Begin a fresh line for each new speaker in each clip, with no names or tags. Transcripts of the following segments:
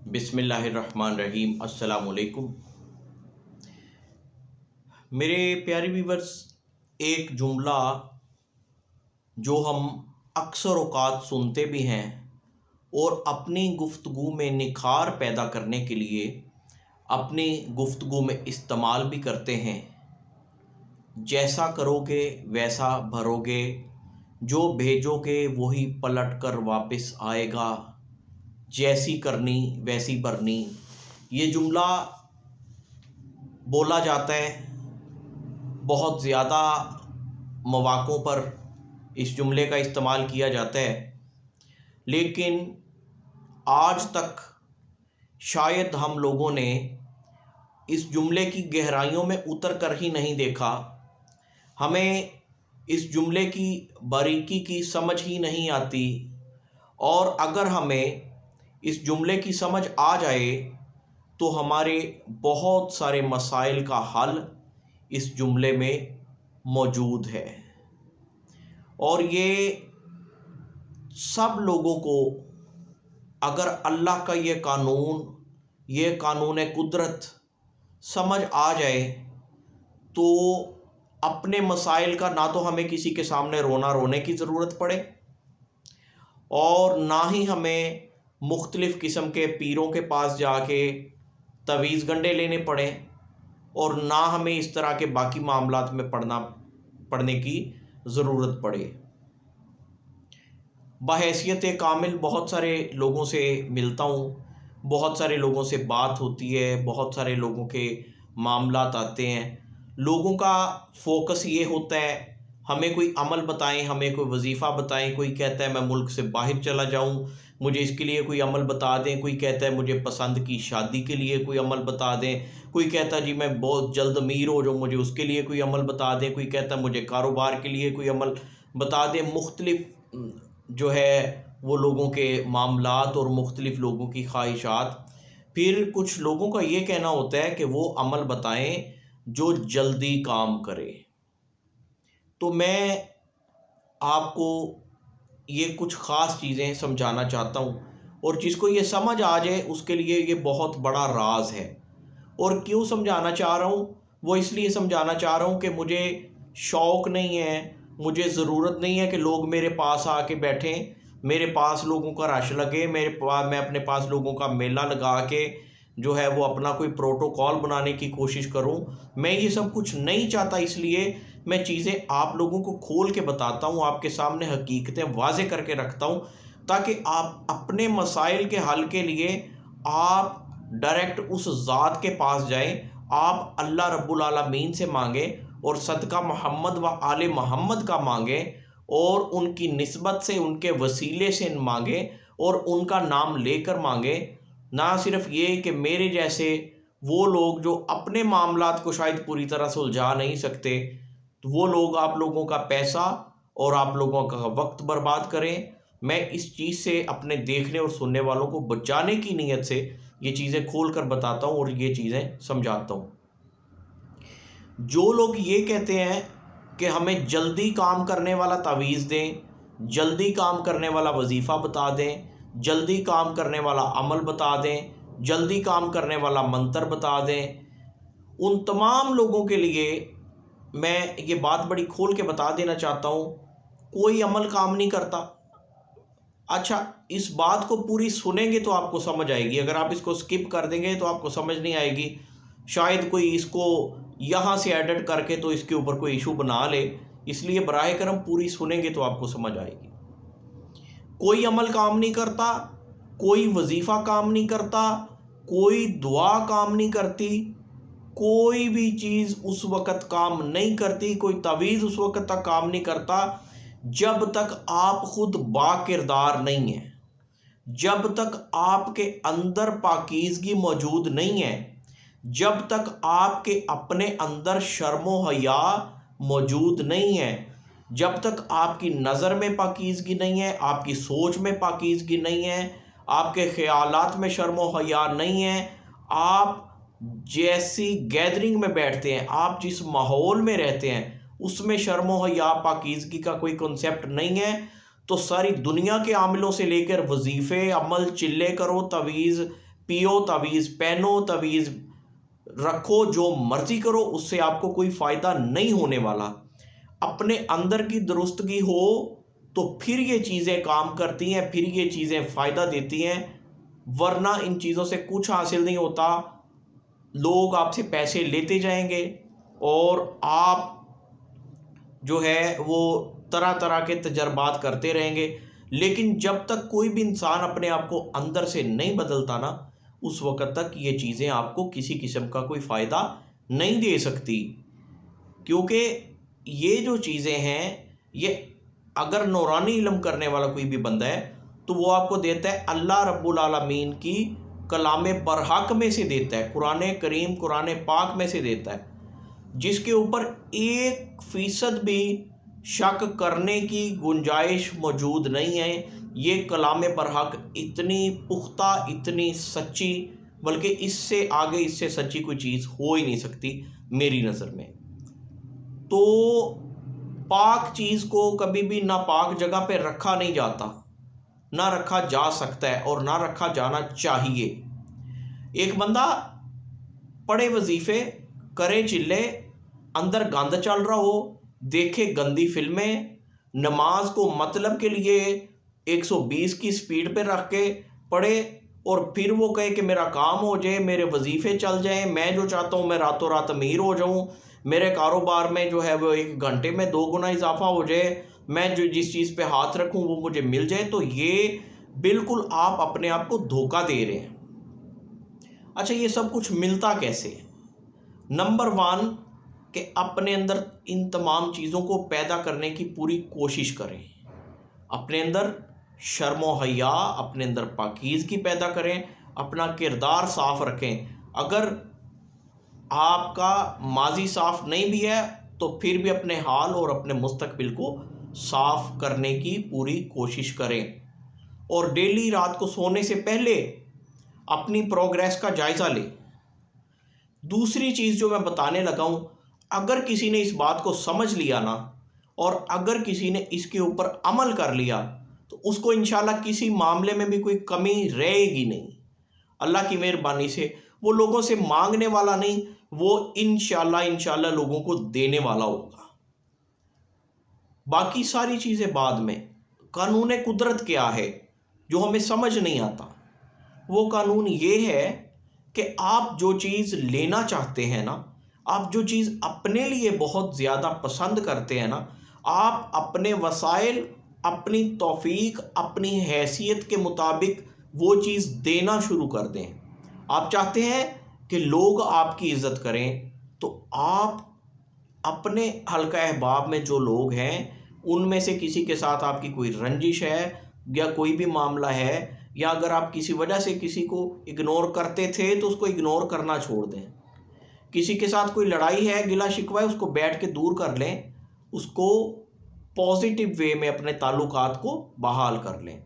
बिस्मिल्लाहिर्रहमानिर्रहीम। अस्सलामुअलैकुम। मेरे प्यारे व्यूवर्स, एक जुमला जो हम अक्सर औक़ात सुनते भी हैं और अपनी गुफ्तगू में निखार पैदा करने के लिए अपनी गुफ्तगू में इस्तेमाल भी करते हैं। जैसा करोगे वैसा भरोगे, जो भेजोगे वही पलट कर वापस आएगा, जैसी करनी वैसी भरनी। ये जुमला बोला जाता है, बहुत ज़्यादा मौक़ों पर इस जुमले का इस्तेमाल किया जाता है, लेकिन आज तक शायद हम लोगों ने इस जुमले की गहराइयों में उतर कर ही नहीं देखा। हमें इस जुमले की बारीकी की समझ ही नहीं आती, और अगर हमें इस जुमले की समझ आ जाए तो हमारे बहुत सारे मसाइल का हल इस जुमले में मौजूद है। और ये सब लोगों को, अगर अल्लाह का ये कानून कुदरत समझ आ जाए तो अपने मसाइल का ना तो हमें किसी के सामने रोने की ज़रूरत पड़े, और ना ही हमें मुख्तलिफ़ किस्म के पीरों के पास जाके तवीज़ गंडे लेने पड़े, और ना हमें इस तरह के बाकी मामलात में पड़ने की ज़रूरत पड़े। बहैसियत कामिल बहुत सारे लोगों से मिलता हूँ, बहुत सारे लोगों से बात होती है, बहुत सारे लोगों के मामलात आते हैं। लोगों का फोकस ये होता है, हमें कोई अमल बताएं, हमें कोई वजीफ़ा बताएं। कोई कहता है मैं मुल्क से बाहर चला जाऊं, मुझे इसके लिए कोई अमल बता दें। कोई कहता है मुझे पसंद की शादी के लिए कोई अमल बता दें। कोई कहता है जी मैं बहुत जल्द अमीर हो जाऊँ, मुझे उसके लिए कोई अमल बता दें। कोई कहता है मुझे कारोबार के लिए कोई अमल बता दें। मुख्तलिफ जो है वो लोगों के मामलात और मुख्तलिफ लोगों की ख्वाहिशात। फिर कुछ लोगों का ये कहना होता है कि वो अमल बताएं जो जल्दी काम करे। तो मैं आपको ये कुछ ख़ास चीज़ें समझाना चाहता हूँ, और जिसको ये समझ आ जाए उसके लिए ये बहुत बड़ा राज है। और क्यों समझाना चाह रहा हूँ, वो इसलिए समझाना चाह रहा हूँ कि मुझे शौक़ नहीं है, मुझे ज़रूरत नहीं है कि लोग मेरे पास आके बैठें, मेरे पास लोगों का रश लगे, मैं अपने पास लोगों का मेला लगा के जो है वो अपना कोई प्रोटोकॉल बनाने की कोशिश करूं। मैं ये सब कुछ नहीं चाहता, इसलिए मैं चीज़ें आप लोगों को खोल के बताता हूं, आपके सामने हकीकतें वाज़े करके रखता हूं, ताकि आप अपने मसाइल के हल के लिए आप डायरेक्ट उस ज़ात के पास जाएं, आप अल्लाह रब्बुल आलमीन से मांगें और सदका मोहम्मद व आले मोहम्मद का मांगें, और उनकी निस्बत से, उनके वसीले से मांगें, और उनका नाम लेकर मांगें। ना सिर्फ ये कि मेरे जैसे वो लोग जो अपने मामलात को शायद पूरी तरह सुलझा नहीं सकते, तो वो लोग आप लोगों का पैसा और आप लोगों का वक्त बर्बाद करें। मैं इस चीज़ से अपने देखने और सुनने वालों को बचाने की नीयत से ये चीज़ें खोल कर बताता हूँ और ये चीज़ें समझाता हूँ। जो लोग ये कहते हैं कि हमें जल्दी काम करने वाला तावीज़ दें, जल्दी काम करने वाला वजीफ़ा बता दें, जल्दी काम करने वाला अमल बता दें, जल्दी काम करने वाला मंत्र बता दें, उन तमाम लोगों के लिए मैं ये बात बड़ी खोल के बता देना चाहता हूँ, कोई अमल काम नहीं करता। अच्छा, इस बात को पूरी सुनेंगे तो आपको समझ आएगी, अगर आप इसको स्किप कर देंगे तो आपको समझ नहीं आएगी। शायद कोई इसको यहाँ से एडिट करके तो इसके ऊपर कोई इशू बना ले, इसलिए बराए करम पूरी सुनेंगे तो आपको समझ आएगी। कोई अमल काम नहीं करता, कोई वजीफ़ा काम नहीं करता, कोई दुआ काम नहीं करती, कोई भी चीज़ उस वक़्त काम नहीं करती, कोई तावीज़ उस वक़्त तक काम नहीं करता जब तक आप खुद बाकिरदार नहीं हैं, जब तक आपके अंदर पाकीज़गी मौजूद नहीं है, जब तक आपके अपने अंदर शर्मो हया मौजूद नहीं है, जब तक आपकी नज़र में पाकीज़गी नहीं है, आपकी सोच में पाकीज़गी नहीं है, आपके ख़यालात में शर्मो हया नहीं है, आप जैसी गैदरिंग में बैठते हैं, आप जिस माहौल में रहते हैं उसमें शर्मो हया पाकीज़गी का कोई कॉन्सेप्ट नहीं है, तो सारी दुनिया के आमिलों से लेकर वजीफ़े, अमल, चिल्ले करो, तवीज़, पियो तवीज़, पहनो तवीज़, रखो जो मर्जी करो, उससे आपको कोई फ़ायदा नहीं होने वाला। अपने अंदर की दुरुस्तगी हो तो फिर ये चीज़ें काम करती हैं, फिर ये चीज़ें फ़ायदा देती हैं, वरना इन चीज़ों से कुछ हासिल नहीं होता। लोग आपसे पैसे लेते जाएंगे और आप जो है वो तरह तरह के तजर्बात करते रहेंगे, लेकिन जब तक कोई भी इंसान अपने आप को अंदर से नहीं बदलता ना, उस वक़्त तक ये चीज़ें आपको किसी किस्म का कोई फ़ायदा नहीं दे सकती। क्योंकि ये जो चीज़ें हैं, ये अगर नूरानी इल्म करने वाला कोई भी बंदा है तो वो आपको देता है अल्लाह रब्बुल आलमीन की कलाम बरहक में से देता है, कुरान करीम, कुरान पाक में से देता है, जिसके ऊपर 1% भी शक करने की गुंजाइश मौजूद नहीं है। ये कलाम बरहक इतनी पुख्ता, इतनी सच्ची, बल्कि इससे आगे, इससे सच्ची कोई चीज़ हो ही नहीं सकती मेरी नज़र में। तो पाक चीज़ को कभी भी नापाक जगह पे रखा नहीं जाता, ना रखा जा सकता है और ना रखा जाना चाहिए। एक बंदा पढ़े वजीफे, करे चिल्ले, अंदर गंद चल रहा हो, देखे गंदी फिल्में, नमाज को मतलब के लिए 120 की स्पीड पे रख के पढ़े और फिर वो कहे कि मेरा काम हो जाए, मेरे वजीफे चल जाएं, मैं जो चाहता हूँ मैं रातों रात अमीर हो जाऊँ, मेरे कारोबार में जो है वो 1 घंटे में 2 गुना इजाफा हो जाए, मैं जो जिस चीज़ पे हाथ रखूँ वो मुझे मिल जाए, तो ये बिल्कुल आप अपने आप को धोखा दे रहे हैं। अच्छा, ये सब कुछ मिलता कैसे है? नंबर 1 कि अपने अंदर इन तमाम चीज़ों को पैदा करने की पूरी कोशिश करें। अपने अंदर शर्म व हया, अपने अंदर पाकीज़गी पैदा करें, अपना किरदार साफ़ रखें। अगर आपका माजी साफ़ नहीं भी है तो फिर भी अपने हाल और अपने मुस्तकबिल को साफ़ करने की पूरी कोशिश करें। और डेली रात को सोने से पहले अपनी प्रोग्रेस का जायज़ा लें। दूसरी चीज़ जो मैं बताने लगा हूँ, अगर किसी ने इस बात को समझ लिया ना, और अगर किसी ने इसके ऊपर अमल कर लिया, तो उसको इंशाल्लाह किसी मामले में भी कोई कमी रहेगी नहीं। अल्लाह की मेहरबानी से वो लोगों से मांगने वाला नहीं, वो इंशाल्लाह लोगों को देने वाला होगा। बाकी सारी चीज़ें बाद में। कानून कुदरत क्या है जो हमें समझ नहीं आता? वो कानून ये है कि आप जो चीज़ लेना चाहते हैं ना, आप जो चीज़ अपने लिए बहुत ज़्यादा पसंद करते हैं ना, आप अपने वसाइल, अपनी तौफीक, अपनी हैसियत के मुताबिक वो चीज़ देना शुरू कर दें। आप चाहते हैं कि लोग आपकी इज़्ज़त करें, तो आप अपने हल्का अहबाब में जो लोग हैं, उनमें से किसी के साथ आपकी कोई रंजिश है या कोई भी मामला है, या अगर आप किसी वजह से किसी को इग्नोर करते थे तो उसको इग्नोर करना छोड़ दें। किसी के साथ कोई लड़ाई है, गिला शिकवा है, उसको बैठ के दूर कर लें, उसको पॉजिटिव वे में अपने ताल्लुकात को बहाल कर लें।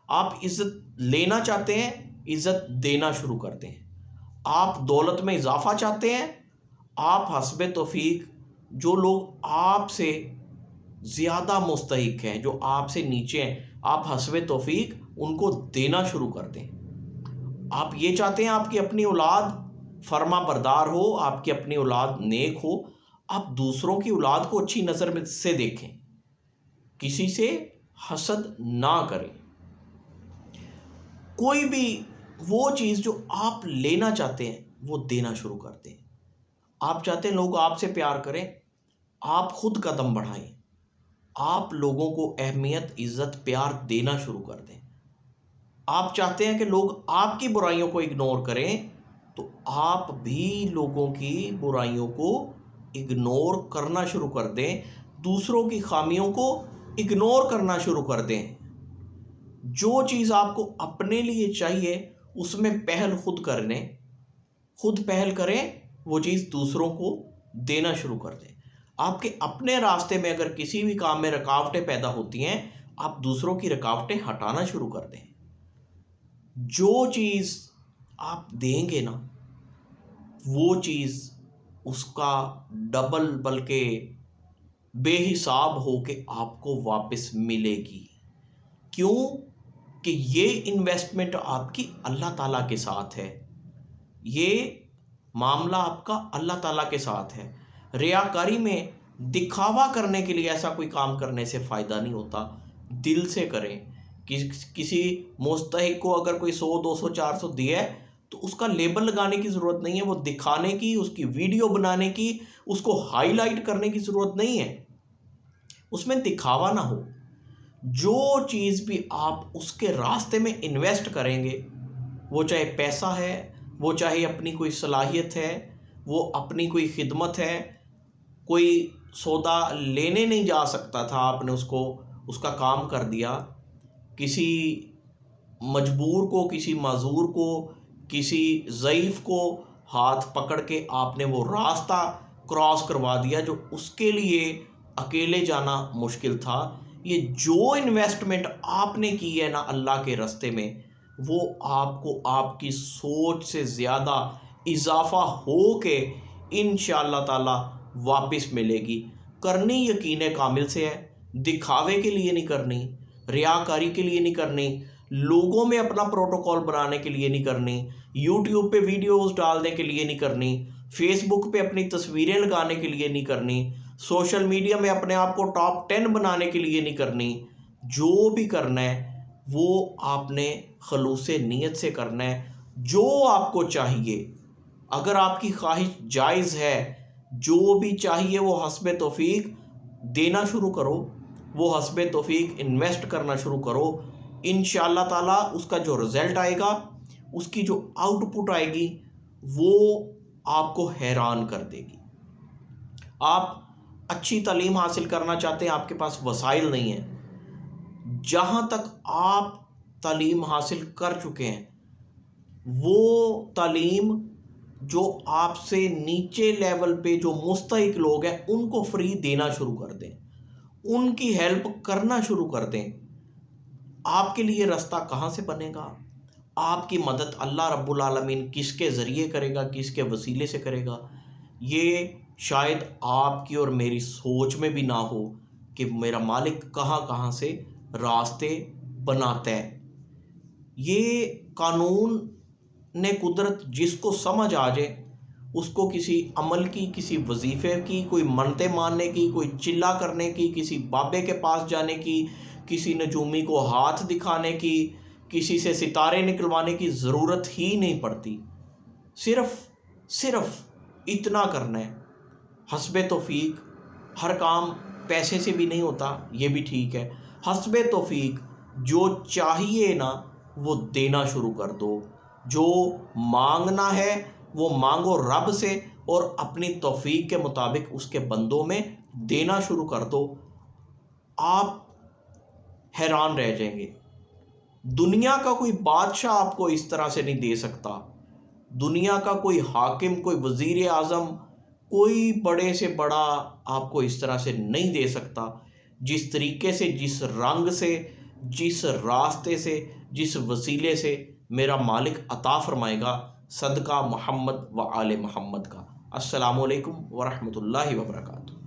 आप इज़्ज़त लेना चाहते हैं, इज़्ज़त देना शुरू कर दें। आप दौलत में इजाफा चाहते हैं, आप हस्बे तौफीक जो लोग आपसे ज़्यादा मुस्तहिक हैं, जो आपसे नीचे हैं, आप हस्बे तौफीक उनको देना शुरू कर दें। आप ये चाहते हैं आपकी अपनी औलाद फर्मा बरदार हो, आपकी अपनी औलाद नेक हो, आप दूसरों की औलाद को अच्छी नज़र से देखें, किसी से हसद ना करें। कोई भी वो चीज़ जो आप लेना चाहते हैं वो देना शुरू कर दें। आप चाहते हैं लोग आपसे प्यार करें, आप खुद कदम बढ़ाएं, आप लोगों को अहमियत, इज़्ज़त, प्यार देना शुरू कर दें। आप चाहते हैं कि लोग आपकी बुराइयों को इग्नोर करें, तो आप भी लोगों की बुराइयों को इग्नोर करना शुरू कर दें, दूसरों की खामियों को इग्नोर करना शुरू कर दें। जो चीज़ आपको अपने लिए चाहिए उसमें पहल खुद करने, खुद पहल करें, वो चीज़ दूसरों को देना शुरू कर दें। आपके अपने रास्ते में अगर किसी भी काम में रुकावटें पैदा होती हैं, आप दूसरों की रुकावटें हटाना शुरू कर दें। जो चीज़ आप देंगे ना, वो चीज़ उसका डबल बल्कि बेहिसाब हो के आपको वापस मिलेगी। क्यों? कि ये इन्वेस्टमेंट आपकी अल्लाह ताला के साथ है, ये मामला आपका अल्लाह ताला के साथ है। रियाकारी में दिखावा करने के लिए ऐसा कोई काम करने से फ़ायदा नहीं होता। दिल से करें। किसी मुस्तहिक को अगर कोई 100 200 400 दिया है तो उसका लेबल लगाने की ज़रूरत नहीं है, वो दिखाने की, उसकी वीडियो बनाने की, उसको हाईलाइट करने की ज़रूरत नहीं है, उसमें दिखावा ना हो। जो चीज़ भी आप उसके रास्ते में इन्वेस्ट करेंगे, वो चाहे पैसा है, वो चाहे अपनी कोई सलाहियत है, वो अपनी कोई खिदमत है, कोई सौदा लेने नहीं जा सकता था, आपने उसको उसका काम कर दिया, किसी मजबूर को, किसी माजूर को, किसी ज़ईफ़ को हाथ पकड़ के आपने वो रास्ता क्रॉस करवा दिया जो उसके लिए अकेले जाना मुश्किल था। ये जो इन्वेस्टमेंट आपने की है ना अल्लाह के रास्ते में, वो आपको आपकी सोच से ज़्यादा इजाफ़ा हो के इंशाअल्लाह ताला वापस मिलेगी। करनी यकीन कामिल से है, दिखावे के लिए नहीं करनी, रियाकारी के लिए नहीं करनी, लोगों में अपना प्रोटोकॉल बनाने के लिए नहीं करनी, यूट्यूब पे वीडियोस डालने के लिए नहीं करनी, फेसबुक पे अपनी तस्वीरें लगाने के लिए नहीं करनी, सोशल मीडिया में अपने आप को टॉप 10 बनाने के लिए नहीं करनी। जो भी करना है वो आपने खलूस नीयत से करना है। जो आपको चाहिए, अगर आपकी ख्वाहिश जायज़ है, जो भी चाहिए वो हस्बे तौफीक देना शुरू करो, वो हस्बे तौफीक इन्वेस्ट करना शुरू करो। इंशाअल्लाह ताला उसका जो रिज़ल्ट आएगा, उसकी जो आउटपुट आएगी, वो आपको हैरान कर देगी। आप अच्छी तालीम हासिल करना चाहते हैं, आपके पास वसाइल नहीं है, जहाँ तक आप तालीम हासिल कर चुके हैं, वो तालीम जो आपसे नीचे लेवल पे जो मुस्तहिक लोग हैं उनको फ्री देना शुरू कर दें, उनकी हेल्प करना शुरू कर दें। आपके लिए रास्ता कहाँ से बनेगा? आपकी मदद अल्लाह रब्बुल आलमीन किसके ज़रिए करेगा, किसके वसीले से करेगा, ये शायद आपकी और मेरी सोच में भी ना हो कि मेरा मालिक कहाँ कहाँ से रास्ते बनाता है। ये कानून ने कुदरत जिसको समझ आ जाए, उसको किसी अमल की, किसी वजीफ़े की, कोई मन्नतें मानने की, कोई चिल्ला करने की, किसी बाबे के पास जाने की, किसी नजूमी को हाथ दिखाने की, किसी से सितारे निकलवाने की ज़रूरत ही नहीं पड़ती। सिर्फ इतना करना है, हस्बे तौफीक। हर काम पैसे से भी नहीं होता, ये भी ठीक है। हस्बे तौफीक जो चाहिए ना वो देना शुरू कर दो। जो मांगना है वो मांगो रब से, और अपनी तौफीक के मुताबिक उसके बंदों में देना शुरू कर दो। आप हैरान रह जाएंगे। दुनिया का कोई बादशाह आपको इस तरह से नहीं दे सकता। दुनिया का कोई हाकिम, कोई वजीर आज़म, कोई बड़े से बड़ा आपको इस तरह से नहीं दे सकता। जिस तरीके से, जिस रंग से, जिस रास्ते से, जिस वसीले से मेरा मालिक अता फरमाएगा, सदका मोहम्मद व आले मोहम्मद का। अस्सलामु अलैकुम व रहमतुल्लाहि व बरकातुहू।